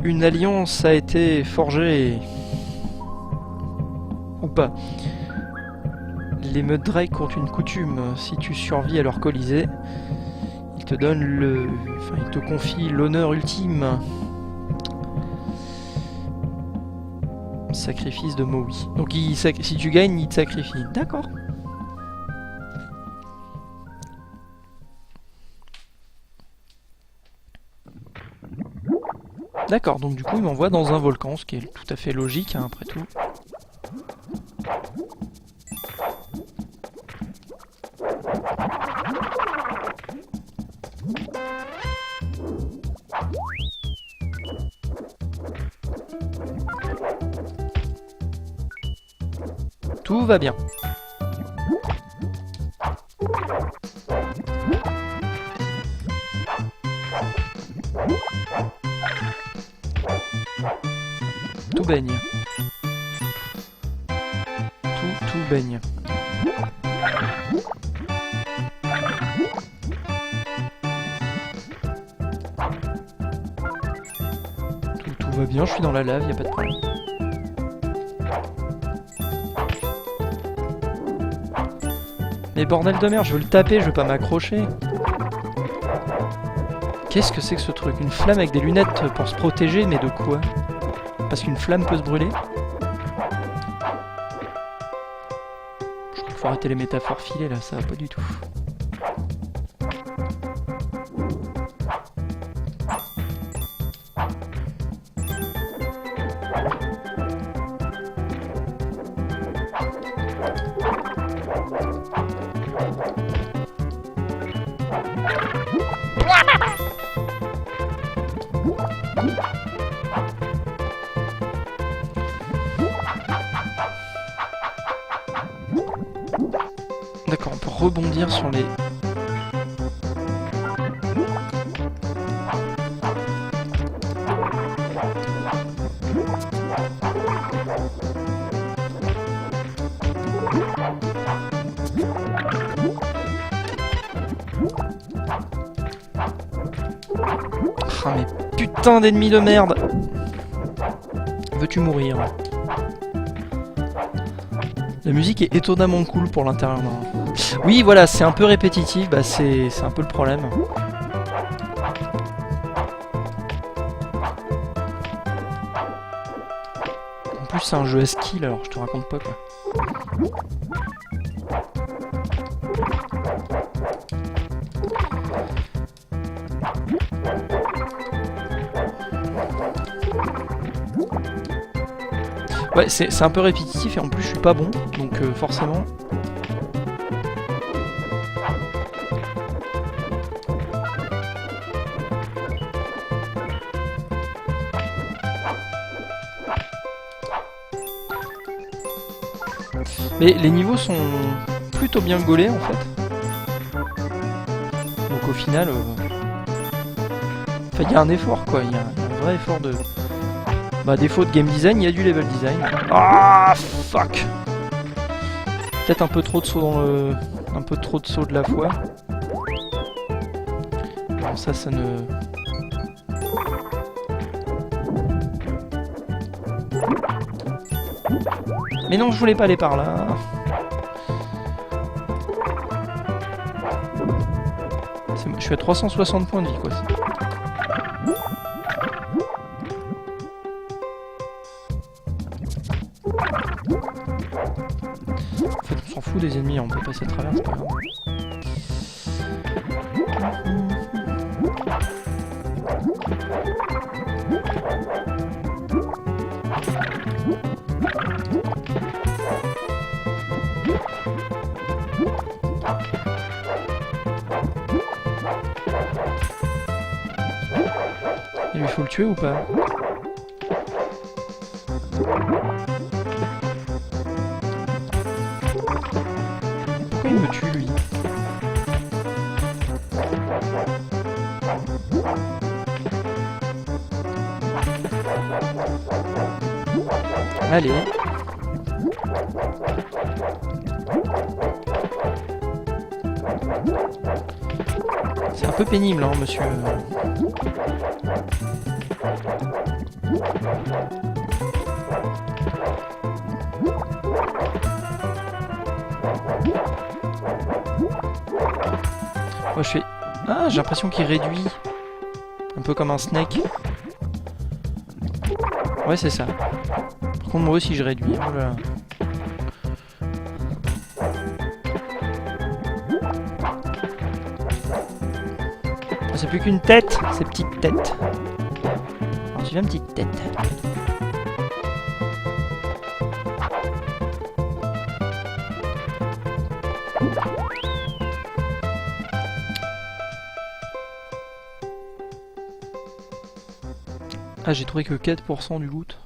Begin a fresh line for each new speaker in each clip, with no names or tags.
Une alliance a été forgée. Ou pas. Les Mudrake ont une coutume. Si tu survis à leur colisée, ils te donnent le... Enfin, ils te confient l'honneur ultime. Sacrifice de Maui. Donc si tu gagnes, il te sacrifie. D'accord. D'accord, donc du coup il m'envoie dans un volcan, ce qui est tout à fait logique hein, après tout. Tout va bien. Tout baigne. Tout baigne. Tout va bien, je suis dans la lave, y a pas de problème. Mais bordel de merde, je veux le taper, je veux pas m'accrocher. Qu'est-ce que c'est que ce truc? Une flamme avec des lunettes pour se protéger, mais de quoi? Parce qu'une flamme peut se brûler? Je crois qu'il faut arrêter les métaphores filées là, ça va pas du tout. D'accord, on peut rebondir sur les... Ah mais putain d'ennemis de merde! Veux-tu mourir? La musique est étonnamment cool pour l'intérieur. Oui, voilà, c'est un peu répétitif, bah c'est un peu le problème. En plus, c'est un jeu à skill, alors je te raconte pas quoi. Ouais, c'est un peu répétitif et en plus je suis pas bon, donc forcément... Mais les niveaux sont plutôt bien gaulés en fait. Donc au final... Enfin, il y a un effort quoi, il y a un vrai effort de... Bah défaut de game design, il y a du level design. Ah fuck. Peut-être un peu trop de sauts dans le... Un peu trop de sauts de la fois. Non, ça ne... Mais non, je voulais pas aller par là. Je suis à 360 points de vie quoi. En fait, on s'en fout des ennemis, on peut passer à travers, c'est pas grave. Il lui faut le tuer ou pas? Pourquoi il me tue lui? Allez. C'est un peu pénible hein monsieur. Moi je fais... Ah, j'ai l'impression qu'il réduit. Un peu comme un snake. Ouais, c'est ça. Par contre, moi aussi je réduis. Oh là là. Ah, c'est plus qu'une tête, ces petites têtes. Alors, tu viens, petite tête. Ah, j'ai trouvé que 4% du loot.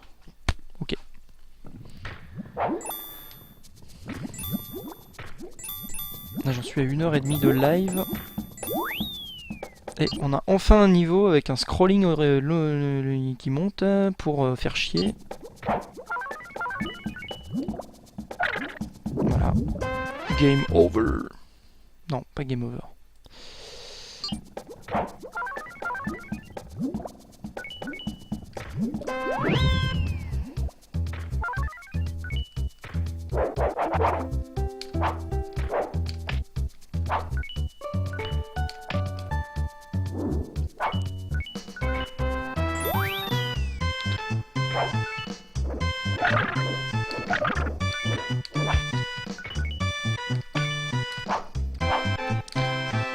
Ok. Là, j'en suis à 1h30 de live. Et on a enfin un niveau avec un scrolling qui monte pour faire chier. Voilà. Game over. Non, pas game over.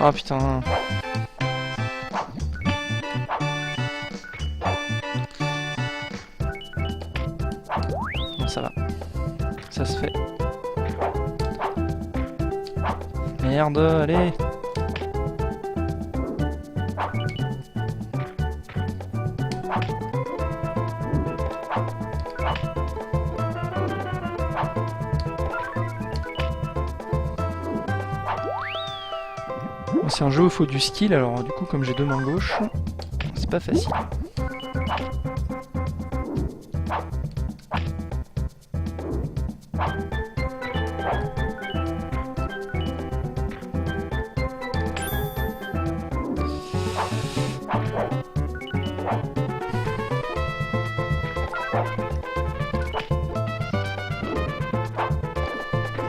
Ah putain. Bon, ça va. Ça se fait. Merde, allez. C'est un jeu où il faut du skill, alors du coup comme j'ai deux mains gauches, c'est pas facile.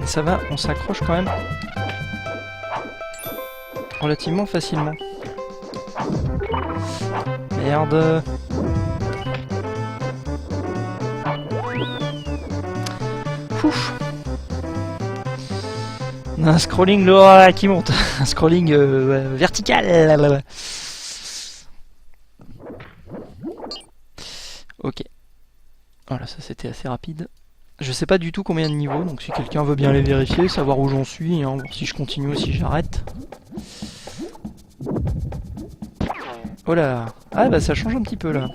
Ça va, on s'accroche quand même relativement facilement. Merde. Ouf. On a un scrolling là qui monte. Un scrolling vertical. Ok. Voilà, ça c'était assez rapide. Je sais pas du tout combien de niveaux, donc si quelqu'un veut bien les vérifier, savoir où j'en suis, hein, voir si je continue ou si j'arrête. Oh là. Ah bah ça change un petit peu là.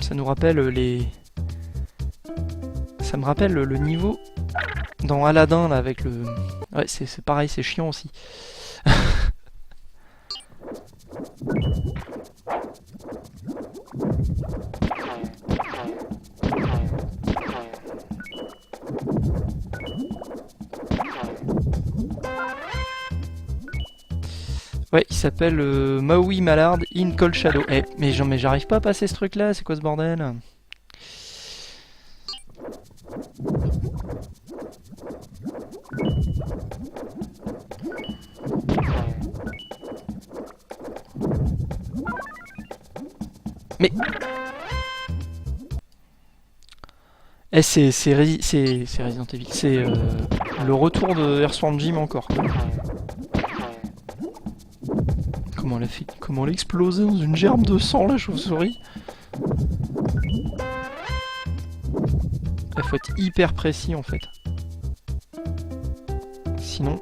Ça nous rappelle les... Ça me rappelle le niveau dans Aladdin là avec le... Ouais c'est pareil, c'est chiant aussi. Ouais, il s'appelle Maui Mallard in Cold Shadow. Eh, mais j'arrive pas à passer ce truc là, c'est quoi ce bordel? Mais... Eh, c'est Resident Evil, c'est le retour de Earthworm Jim encore. Comment elle a fait, comment elle a explosé dans une gerbe de sang la chauve-souris? Il faut être hyper précis en fait. Sinon,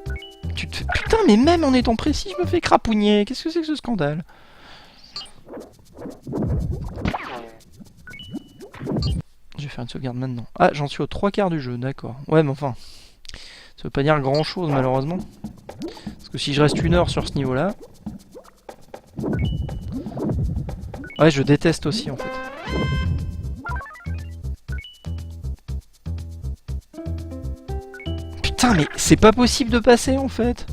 tu te fais... Putain, mais même en étant précis, je me fais crapouiller. Qu'est-ce que c'est que ce scandale? Je vais faire une sauvegarde maintenant. Ah, j'en suis aux 3/4 du jeu, d'accord. Ouais, mais enfin, ça veut pas dire grand-chose malheureusement. Parce que si je reste 1 heure sur ce niveau-là... Ouais, je déteste aussi en fait. Putain, mais c'est pas possible de passer en fait.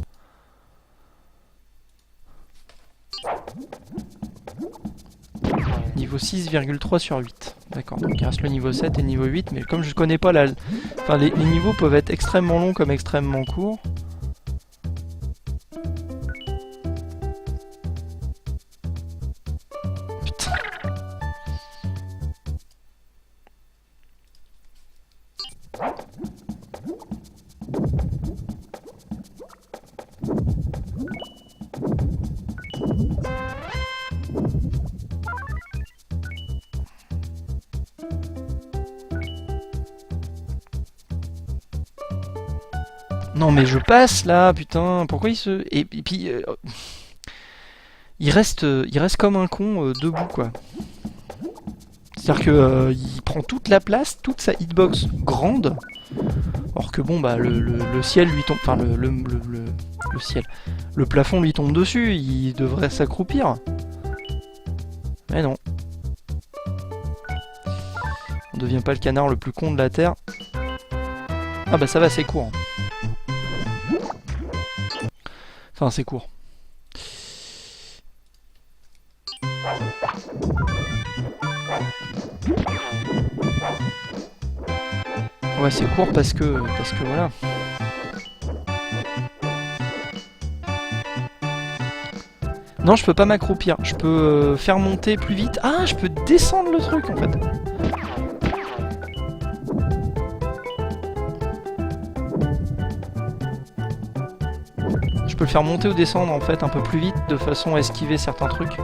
niveau 6,3 sur 8. D'accord, donc il reste le niveau 7 et le niveau 8, mais comme je connais pas la... Enfin, les niveaux peuvent être extrêmement longs comme extrêmement courts. Putain. Non mais je passe là, putain, pourquoi il se... Et puis... il reste comme un con debout quoi. C'est-à-dire que il prend toute la place, toute sa hitbox grande. Or que bon bah le ciel lui tombe... Enfin le ciel. Le plafond lui tombe dessus, il devrait s'accroupir. Mais non. On devient pas le canard le plus con de la terre. Ah bah ça va, c'est court. Enfin, c'est court. Ouais, c'est court parce que voilà. Non, je peux pas m'accroupir. Je peux faire monter plus vite. Ah, je peux descendre le truc en fait. Je peux le faire monter ou descendre en fait un peu plus vite de façon à esquiver certains trucs.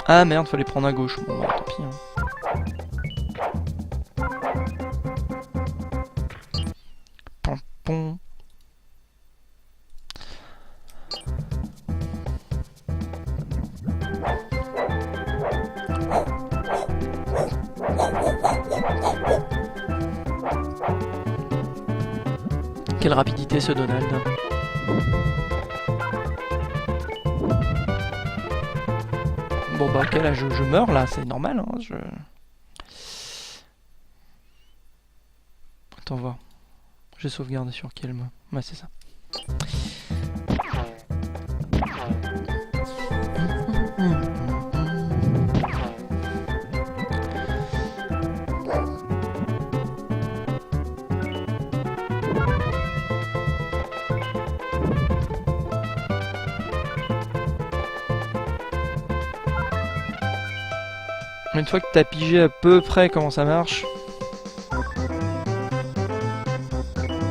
Ah merde, fallait prendre à gauche. Bon bah tant pis. Hein. Pom. Quelle rapidité ce Donald. Bon bah ok, là je meurs là, c'est normal hein, Attends voir. J'ai sauvegardé sur quel mot. Ouais c'est ça. Une fois que t'as pigé à peu près comment ça marche,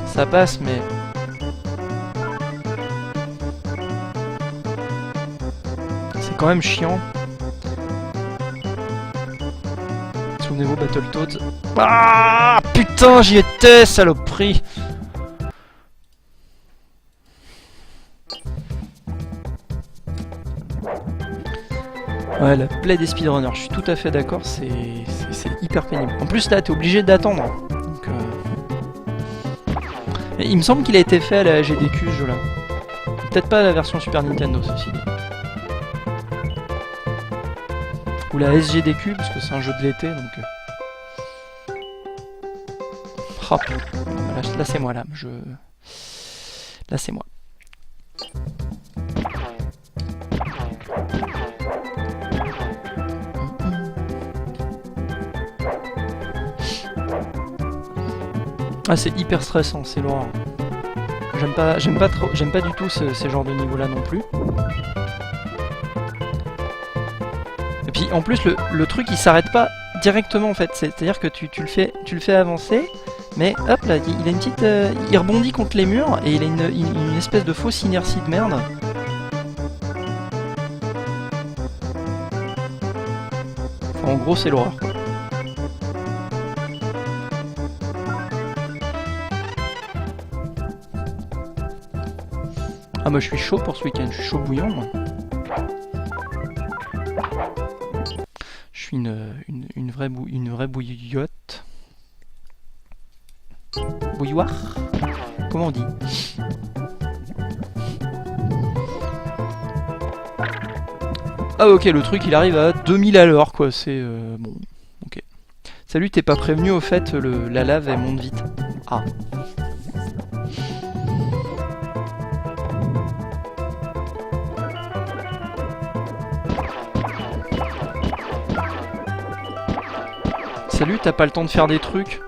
ça passe, mais... c'est quand même chiant. Souvenez-vous Battletoads. Ah putain, j'y étais, saloperie. Ouais, la plaie des speedrunners, je suis tout à fait d'accord, c'est hyper pénible. En plus là, t'es obligé d'attendre. Donc, il me semble qu'il a été fait à la GDQ ce jeu-là. Peut-être pas la version Super Nintendo, ceci dit. Ou la SGDQ, parce que c'est un jeu de l'été, donc... Oh, là c'est moi, là. Là c'est moi. Ah, c'est hyper stressant, c'est l'horreur. J'aime pas du tout ces genres de niveaux là non plus. Et puis en plus le truc il s'arrête pas directement en fait, c'est-à-dire que tu le fais avancer, mais hop là il a une petite, il rebondit contre les murs et il a une espèce de fausse inertie de merde. Enfin, en gros c'est l'horreur quoi. Ah moi je suis chaud pour ce week-end, je suis chaud bouillant moi. Je suis une vraie bouillotte. Bouilloire? Comment on dit? Ah ok, le truc il arrive à 2000 à l'heure quoi, c'est... bon, ok. Salut, t'es pas prévenu au fait, la lave elle monte vite. Ah. Salut, t'as pas le temps de faire des trucs?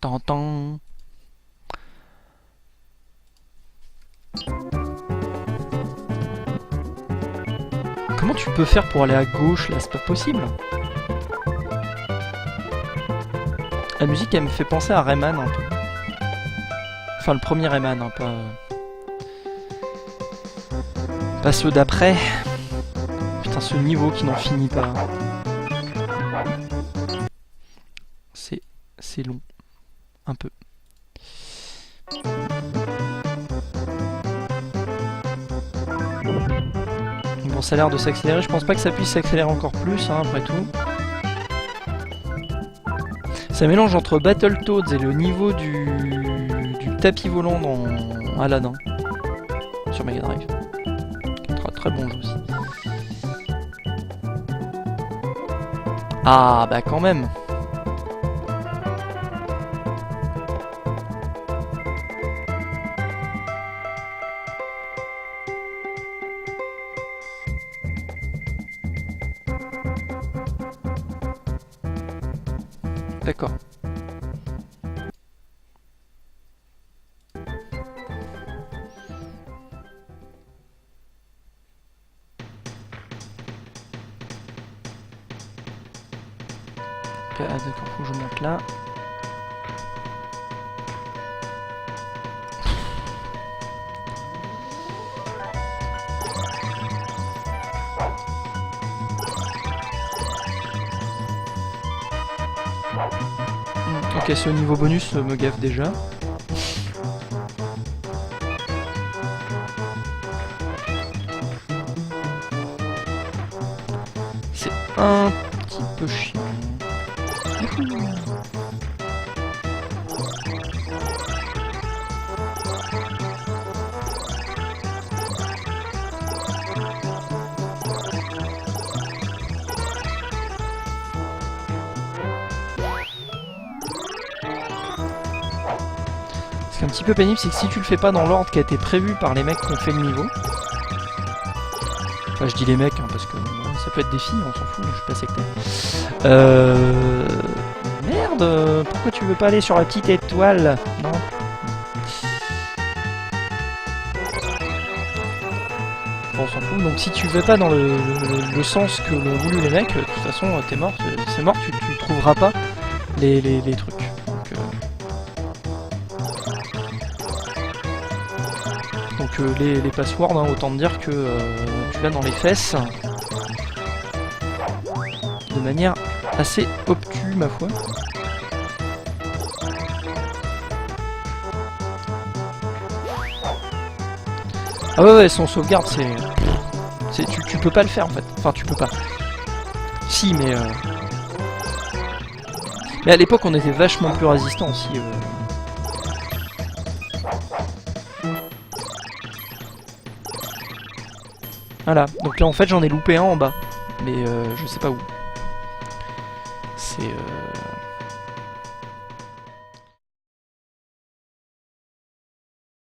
Tantan. Comment tu peux faire pour aller à gauche là? C'est pas possible. La musique elle me fait penser à Rayman un peu. Enfin le premier Rayman, hein, pas ceux d'après. Putain ce niveau qui n'en finit pas. C'est long. Un peu. Bon ça a l'air de s'accélérer, je pense pas que ça puisse s'accélérer encore plus hein, après tout. Ça mélange entre Battletoads et le niveau du tapis volant dans Aladdin sur Mega Drive. Très, très bon jeu aussi. Ah bah quand même. D'accord. Ah d'accord, faut que je monte là. Ok, ce niveau bonus me gaffe déjà. C'est un petit peu chiant. Ce qui est un petit peu pénible, c'est que si tu le fais pas dans l'ordre qui a été prévu par les mecs qui ont fait le niveau, enfin je dis les mecs hein, parce que ça peut être des filles, on s'en fout, je suis pas sectaire. Merde, pourquoi tu veux pas aller sur la petite étoile? Non. Bon, on s'en fout, donc si tu vas pas dans le sens que l'ont voulu les mecs, de toute façon t'es mort, c'est mort, tu trouveras pas les trucs. Donc les passwords, hein, autant te dire que tu vas dans les fesses de manière assez obtuse ma foi. Ah ouais, son sauvegarde tu peux pas le faire en fait. Enfin tu peux pas. Si mais à l'époque on était vachement plus résistant aussi. Voilà, donc là en fait j'en ai loupé un en bas, mais je sais pas où. C'est